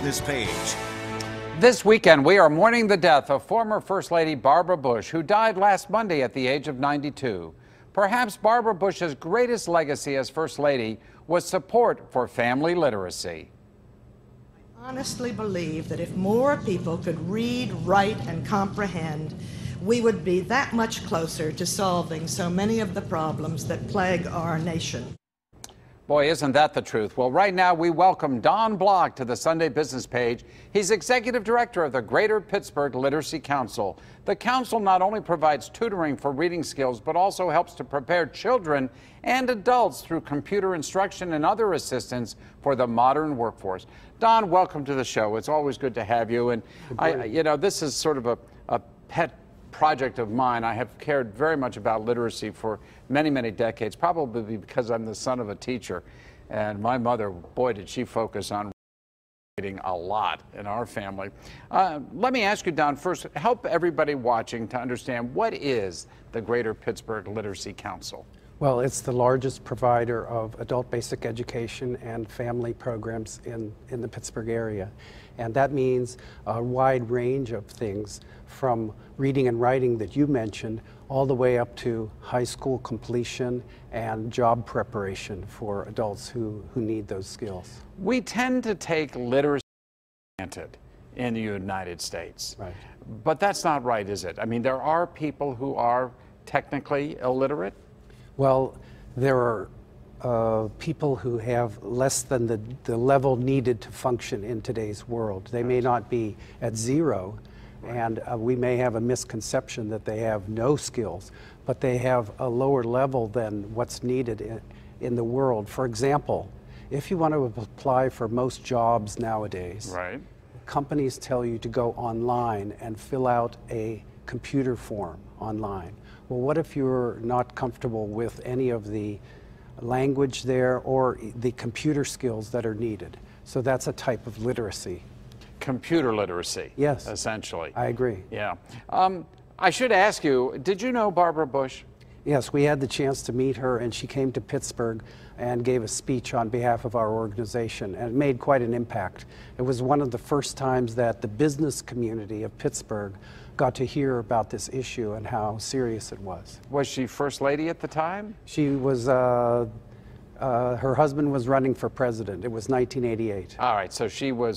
business page. This weekend, we are mourning the death of former First Lady Barbara Bush, who died last Monday at the age of 92. Perhaps Barbara Bush's greatest legacy as First Lady was support for family literacy. I honestly believe that if more people could read, write, and comprehend, we would be that much closer to solving so many of the problems that plague our nation. Boy, isn't that the truth? Well, right now we welcome Don Block to the Sunday Business Page. He's Executive Director of the Greater Pittsburgh Literacy Council. The council not only provides tutoring for reading skills, but also helps to prepare children and adults through computer instruction and other assistance for the modern workforce. Don, welcome to the show. It's always good to have you. And this is sort of a pet project of mine. I have cared very much about literacy for many, many decades, probably because I'm the son of a teacher. And my mother, boy, did she focus on reading a lot in our family. Let me ask you, Don, first, help everybody watching to understand, what is the Greater Pittsburgh Literacy Council? Well, it's the largest provider of adult basic education and family programs in the Pittsburgh area. And that means a wide range of things, from reading and writing that you mentioned, all the way up to high school completion and job preparation for adults who need those skills. We tend to take literacy for granted in the United States. Right. But that's not right, is it? I mean, there are people who are technically illiterate. Well, there are people who have less than the level needed to function in today's world. They may not be at zero, and we may have a misconception that they have no skills, but they have a lower level than what's needed in the world. For example, if you want to apply for most jobs nowadays, right, companies tell you to go online and fill out a computer form online. Well, what if you're not comfortable with any of the language there or the computer skills that are needed? So that's a type of literacy. Computer literacy. Yes. Essentially. I agree. Yeah. I should ask you, did you know Barbara Bush? Yes, we had the chance to meet her, and she came to Pittsburgh and gave a speech on behalf of our organization, and it made quite an impact. It was one of the first times that the business community of Pittsburgh got to hear about this issue and how serious it was. Was she First Lady at the time? She was, her husband was running for president. It was 1988. All right, so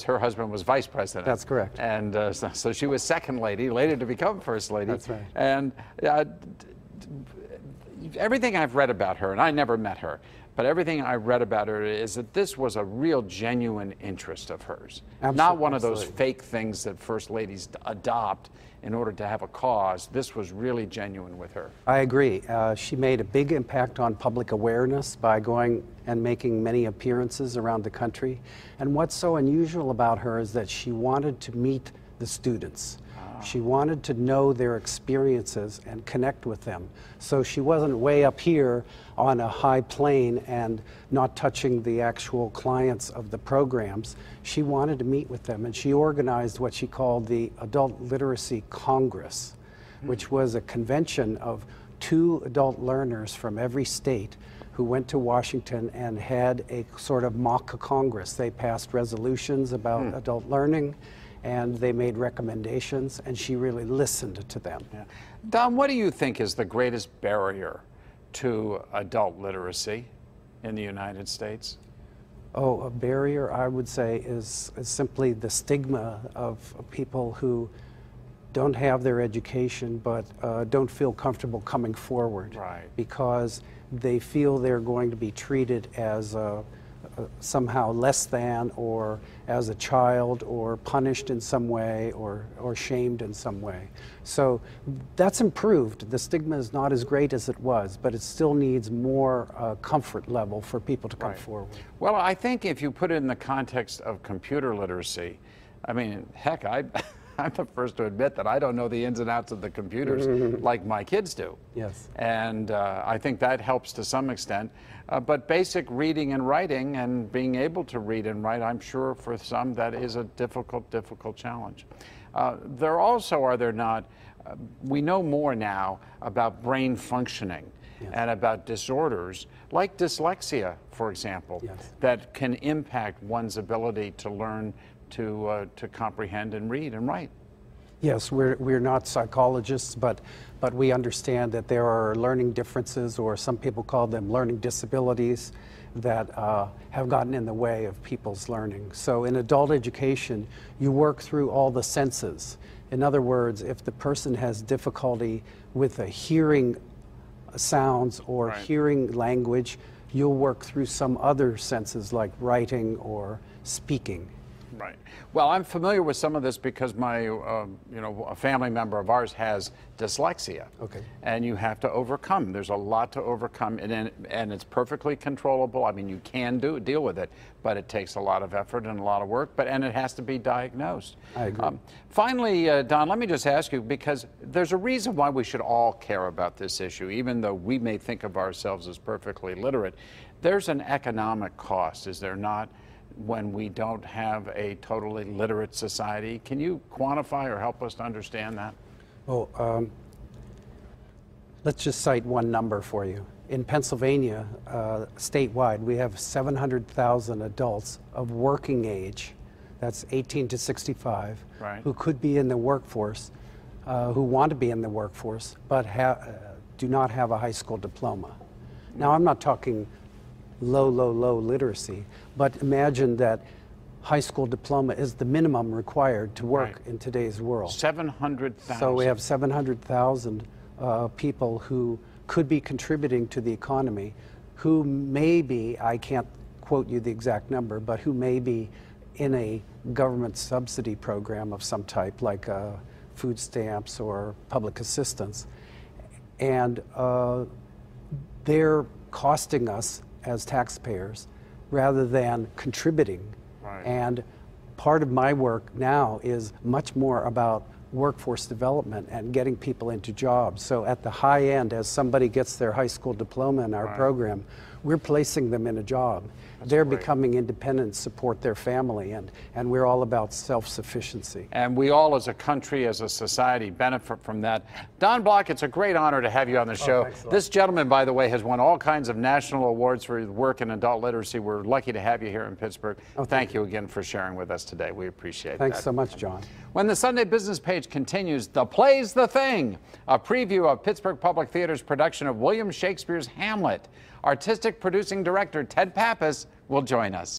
her husband was vice president. That's correct. And so she was second lady, later to become First Lady. That's right. And everything I've read about her, and I never met her, but everything I read about her is that this was a real genuine interest of hers. Absolutely. Not one of those fake things that First Ladies adopt in order to have a cause. This was really genuine with her. I agree. She made a big impact on public awareness by going and making many appearances around the country. And what's so unusual about her is that she wanted to meet the students. She wanted to know their experiences and connect with them. So she wasn't way up here on a high plane and not touching the actual clients of the programs. She wanted to meet with them, and she organized what she called the Adult Literacy Congress, which was a convention of 2 adult learners from every state who went to Washington and had a sort of mock Congress. They passed resolutions about adult learning, and they made recommendations, and she really listened to them. Yeah. Don, what do you think is the greatest barrier to adult literacy in the United States? Oh, a barrier, I would say, is simply the stigma of people who don't have their education but don't feel comfortable coming forward. Right. Because they feel they're going to be treated as somehow less than, or as a child, or punished in some way, or shamed in some way. So that's improved. The stigma is not as great as it was, but it still needs more comfort level for people to come forward. Well, I think if you put it in the context of computer literacy, I mean, heck, I'm the first to admit that I don't know the ins and outs of the computers like my kids do. Yes. And I think that helps to some extent. But basic reading and writing and being able to read and write, I'm sure for some that is a difficult challenge. There also, are there not, we know more now about brain functioning. Yes. And about disorders like dyslexia, for example, yes, that can impact one's ability to learn to comprehend and read and write. Yes, we're not psychologists, but we understand that there are learning differences, or some people call them learning disabilities, that have gotten in the way of people's learning. So in adult education, you work through all the senses. In other words, if the person has difficulty with hearing sounds or Right. hearing language, you'll work through some other senses like writing or speaking. Right. Well, I'm familiar with some of this because a family member of ours has dyslexia. Okay. And you have to overcome. There's a lot to overcome, and it's perfectly controllable. I mean, you can deal with it, but it takes a lot of effort and a lot of work. And it has to be diagnosed. I agree. Finally, Don, let me just ask you, because there's a reason why we should all care about this issue, even though we may think of ourselves as perfectly literate. There's an economic cost, is there not, when we don't have a totally literate society? Can you quantify or help us to understand that? Well, let's just cite one number for you. In Pennsylvania, statewide, we have 700,000 adults of working age, that's 18 to 65, Right. who could be in the workforce, who want to be in the workforce, but do not have a high school diploma. Now, I'm not talking low literacy, but imagine that high school diploma is the minimum required to work Right. in today's world. 700,000. So we have 700,000 people who could be contributing to the economy, who may be, I can't quote you the exact number, but who may be in a government subsidy program of some type, like food stamps or public assistance. And they're costing us as taxpayers rather than contributing. Right. And part of my work now is much more about workforce development and getting people into jobs. So at the high end, as somebody gets their high school diploma in our Right. program, we're placing them in a job. They're great. becoming independent, support their family, and we're all about self-sufficiency. And we all, as a country, as a society, benefit from that. Don Block, it's a great honor to have you on the show. thanks a lot. This gentleman, by the way, has won all kinds of national awards for his work in adult literacy. We're lucky to have you here in Pittsburgh. Thank you again for sharing with us today. We appreciate Thanks that. so much, John. When the Sunday Business Page continues, The Play's the Thing, a preview of Pittsburgh Public Theater's production of William Shakespeare's Hamlet. Artistic producing director Ted Pappas will join us.